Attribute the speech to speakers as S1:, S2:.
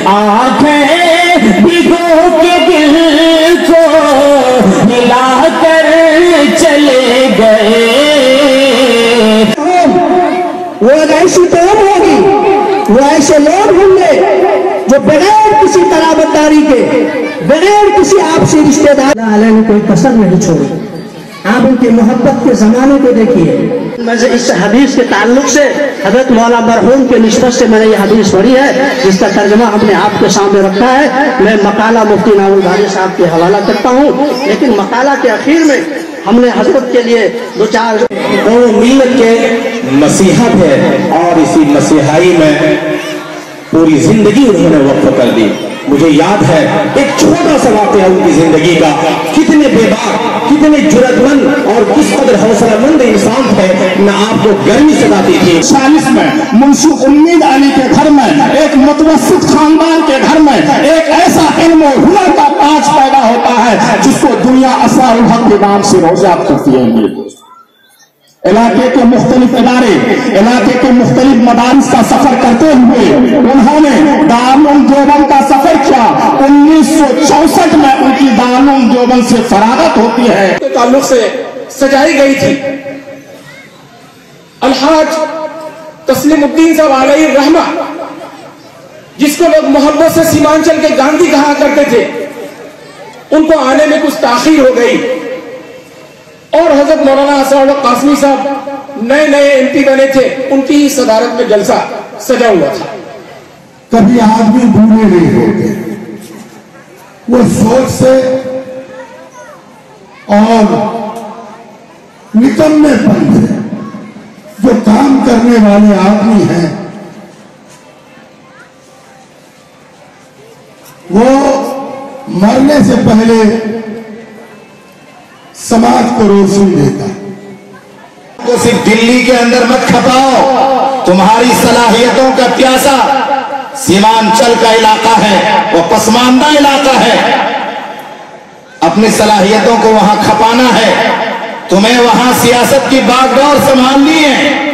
S1: آنکھیں بھگو کے دل کو ہلا کر چلے گئے.
S2: وہ ایک ایسی قوم ہوگی، وہ ایسے لوگ ہوں گے جو بغیر کسی قرابتداری کے، بغیر کسی آپسی رشتے دار علیہ نے کوئی کسر نہیں چھوڑی. آپ ان کی محبت کے زمانے کو دیکھیے.
S3: اس حدیث کے تعلق سے حضرت مولانا مرحوم کے نسبت سے میں نے یہ حدیث پڑھی ہے، جس کا ترجمہ ہم نے آپ کے سامنے رکھا ہے. میں مقالہ مفتی نام الباری صاحب کے حوالہ کرتا ہوں، لیکن مقالہ کے اخیر میں ہم نے حضرت کے لیے دو چار
S4: وہ ملت کے مسیحت ہے اور اسی مسیحائی میں پوری زندگی انہوں نے وقف کر دی. مجھے یاد ہے ایک چھوٹا سا واقعہ ان کی زندگی کا، کتنے بے باک، کتنے جرأت مند اور کس قدر حوصلہ مند انسان تھے. میں آپ کو گرمی سناتی تھی.
S5: 40 میں منشور امید علی کے گھر میں، ایک متوسط خاندان کے گھر میں ایک ایسا علم و ہنر کا تاج پیدا ہوتا ہے جس کو دنیا اسرار الحق کے نام سے روزہ کرتی ہے. علاقے کے مختلف ادارے، علاقے کے مختلف مدارس کا سفر کرتے ہوئے انہوں نے دارالعلوم دیوبند کا سفر کیا. 1964 میں ان کی دارالعلوم دیوبند سے فراغت ہوتی ہے.
S6: کے تعلق سے سجائی گئی تھی. الحاج تسلیم الدین صاحب علیہ الرحمہ، جس کو لوگ محبت سے سیمانچل کے گاندھی کہا کرتے تھے، ان کو آنے میں کچھ تاخیر ہو گئی، اور حضرت مولانا اسرار قاسمی صاحب نئے ایم پی بنے تھے. ان کی صدارت میں جلسہ سجا ہوا تھا.
S5: کبھی آدمی بھولے نہیں ہوتے، وہ سوچ سے اور نکمے پن سے جو کام کرنے والے آدمی ہیں وہ مرنے سے پہلے سماج کو روشنی دیتا ہے.
S4: تو صرف دلی کے اندر مت کھپاؤ. تمہاری صلاحیتوں کا پیاسا سیمانچل کا علاقہ ہے، وہ پسماندہ علاقہ ہے. اپنی صلاحیتوں کو وہاں کھپانا ہے. تمہیں وہاں سیاست کی باغ ڈور سنبھالنی ہے.